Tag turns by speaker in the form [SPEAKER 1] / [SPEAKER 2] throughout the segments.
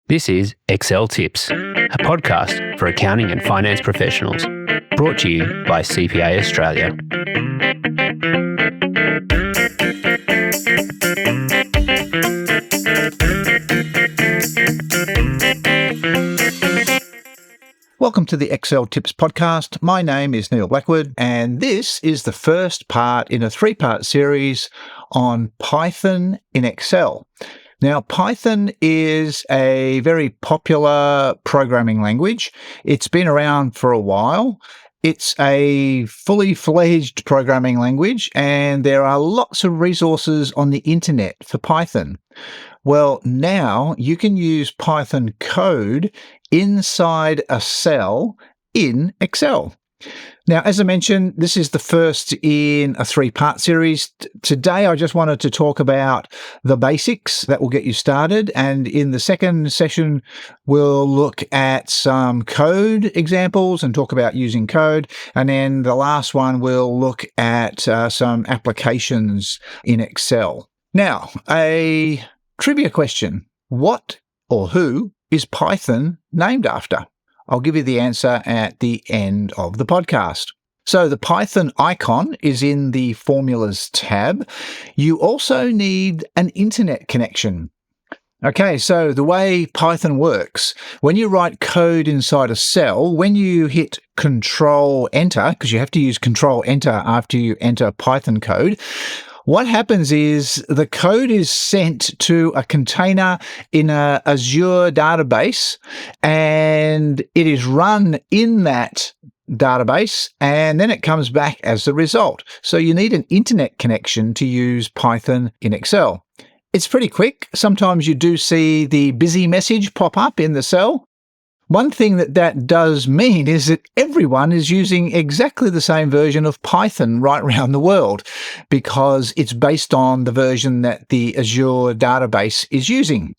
[SPEAKER 1] This is Excel Tips, a podcast for accounting and finance professionals, brought to you by CPA Australia.
[SPEAKER 2] Welcome to the Excel Tips podcast. My name is Neil Blackwood, and this is the first part in a three-part series on Python in Excel. Now, Python is a very popular programming language. It's been around for a while. It's a fully fledged programming language, and there are lots of resources on the internet for Python. Well, now you can use Python code inside a cell in Excel. Now, as I mentioned, this is the first in a three-part series. Today, I just wanted to talk about the basics that will get you started. And in the second session, we'll look at some code examples and talk about using code. And then the last one, we'll look at some applications in Excel. Now, a trivia question. What or who is Python named after? I'll give you the answer at the end of the podcast. So the Python icon is in the Formulas tab. You also need an internet connection. Okay, so the way Python works, when you write code inside a cell, when you hit Control-Enter, because you have to use Control-Enter after you enter Python code, what happens is the code is sent to a container in an Azure database, and it is run in that database, and then it comes back as the result. So you need an internet connection to use Python in Excel. It's pretty quick. Sometimes you do see the busy message pop up in the cell. One thing that does mean is that everyone is using exactly the same version of Python right around the world, because it's based on the version that the Azure database is using.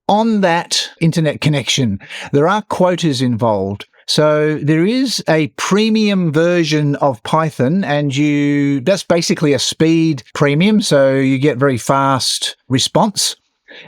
[SPEAKER 2] On that internet connection, there are quotas involved. So there is a premium version of Python, and that's basically a speed premium, so you get very fast response.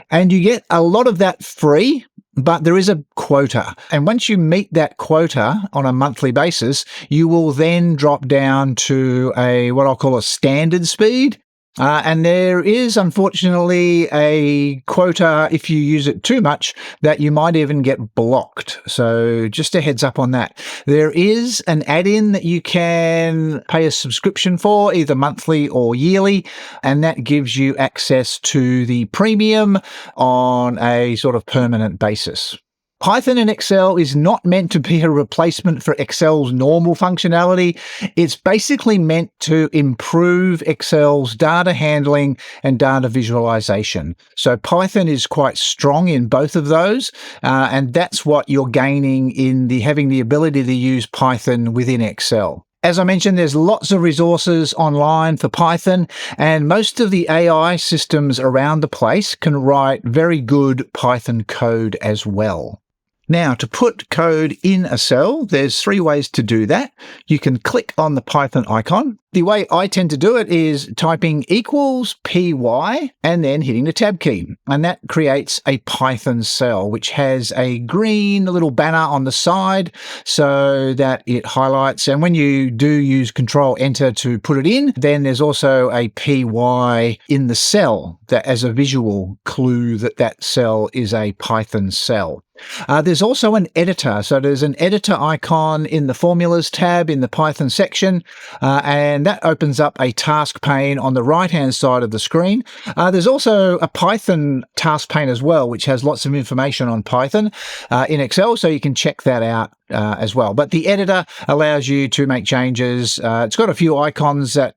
[SPEAKER 2] And you get a lot of that free, but there is a quota. And once you meet that quota on a monthly basis, you will then drop down to what I'll call a standard speed. And there is, unfortunately, a quota, if you use it too much, that you might even get blocked. So just a heads up on that. There is an add-in that you can pay a subscription for, either monthly or yearly, and that gives you access to the premium on a sort of permanent basis. Python in Excel is not meant to be a replacement for Excel's normal functionality. It's basically meant to improve Excel's data handling and data visualization. So Python is quite strong in both of those, and that's what you're gaining in having the ability to use Python within Excel. As I mentioned, there's lots of resources online for Python, and most of the AI systems around the place can write very good Python code as well. Now, to put code in a cell, there's three ways to do that. You can click on the Python icon. The way I tend to do it is typing equals PY and then hitting the tab key. And that creates a Python cell, which has a green little banner on the side so that it highlights. And when you do use Control-Enter to put it in, then there's also a PY in the cell that as a visual clue that cell is a Python cell. There's also an editor. So there's an editor icon in the Formulas tab in the Python section, and that opens up a task pane on the right-hand side of the screen. There's also a Python task pane as well, which has lots of information on Python in Excel, so you can check that out as well. But the editor allows you to make changes. It's got a few icons that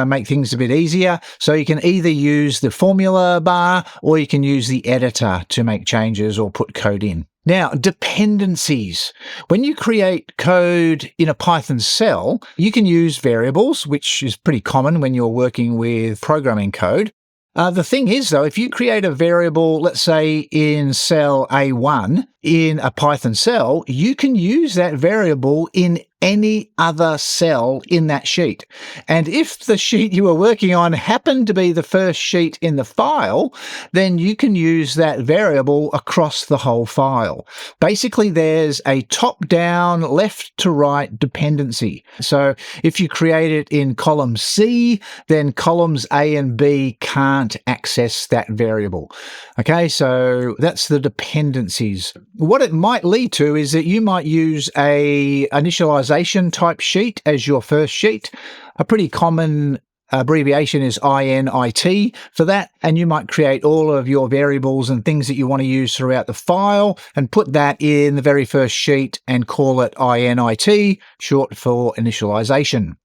[SPEAKER 2] make things a bit easier. So you can either use the formula bar or you can use the editor to make changes or put code in. Now, dependencies. When you create code in a Python cell, you can use variables, which is pretty common when you're working with programming code. The thing is, though, if you create a variable, let's say in cell A1, in a Python cell, you can use that variable in any other cell in that sheet. And if the sheet you were working on happened to be the first sheet in the file, then you can use that variable across the whole file. Basically, there's a top-down, left-to-right dependency. So if you create it in column C, then columns A and B can't access that variable. Okay, so that's the dependencies. What it might lead to is that you might use a initialization type sheet as your first sheet. A pretty common abbreviation is init for that, and you might create all of your variables and things that you want to use throughout the file and put that in the very first sheet and call it init, short for initialization.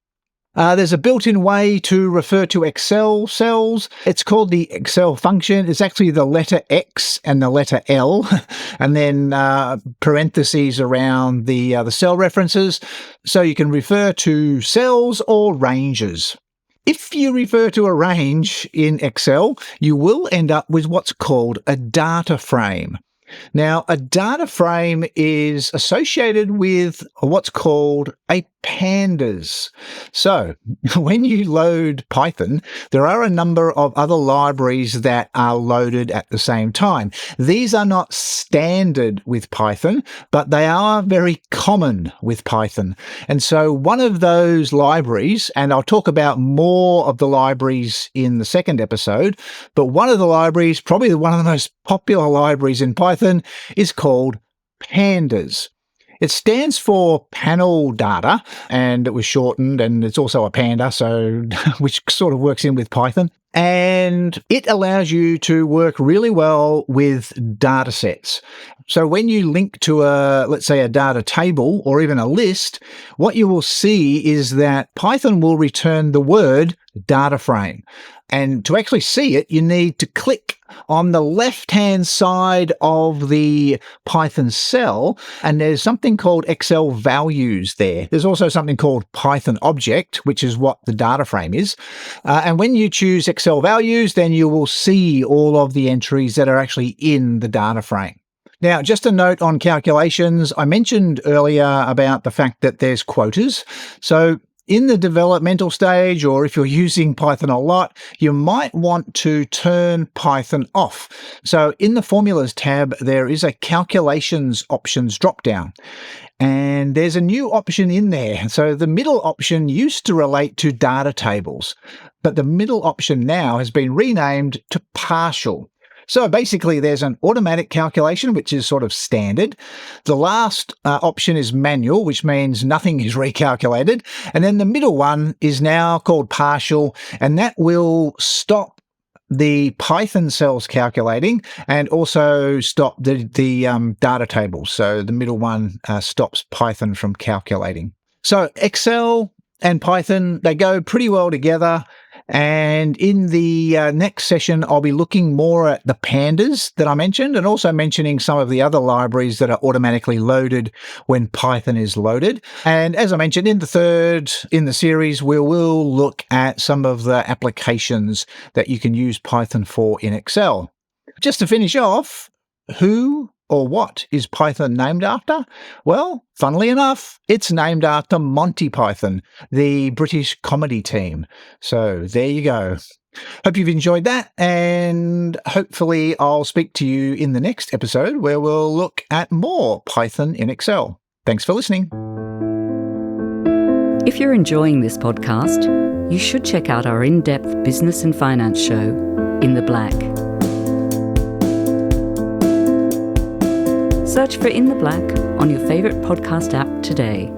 [SPEAKER 2] There's a built-in way to refer to Excel cells. It's called the Excel function. It's actually the letter X and the letter L, and then parentheses around the cell references. So you can refer to cells or ranges. If you refer to a range in Excel, you will end up with what's called a data frame. Now, a data frame is associated with what's called a pandas. So, when you load Python, there are a number of other libraries that are loaded at the same time. These are not standard with Python, but they are very common with Python. And so one of those libraries, and I'll talk about more of the libraries in the second episode, but one of the libraries, probably one of the most popular libraries in Python, is called Pandas. It stands for panel data, and it was shortened, and it's also a panda, so which sort of works in with Python. And it allows you to work really well with datasets. So when you link to let's say a data table or even a list, what you will see is that Python will return the word data frame. And to actually see it, you need to click on the left-hand side of the Python cell, and there's something called Excel values there. There's also something called Python object, which is what the data frame is. And when you choose Excel values, then you will see all of the entries that are actually in the data frame. Now, just a note on calculations. I mentioned earlier about the fact that there's quotas. So in the developmental stage, or if you're using Python a lot, you might want to turn Python off. So in the Formulas tab, there is a Calculations options dropdown. And there's a new option in there. So the middle option used to relate to data tables, but the middle option now has been renamed to Partial. So basically, there's an automatic calculation, which is sort of standard. The last option is manual, which means nothing is recalculated. And then the middle one is now called partial, and that will stop the Python cells calculating and also stop the data tables. So the middle one stops Python from calculating. So Excel and Python, they go pretty well together. And in the next session, I'll be looking more at the pandas that I mentioned and also mentioning some of the other libraries that are automatically loaded when Python is loaded. And as I mentioned, in the series, we will look at some of the applications that you can use Python for in Excel. Just to finish off, who or what is Python named after? Well, funnily enough, it's named after Monty Python, the British comedy team. So there you go. Hope you've enjoyed that, and hopefully I'll speak to you in the next episode where we'll look at more Python in Excel. Thanks for listening.
[SPEAKER 3] If you're enjoying this podcast, you should check out our in-depth business and finance show, In the Black. Search for In the Black on your favourite podcast app today.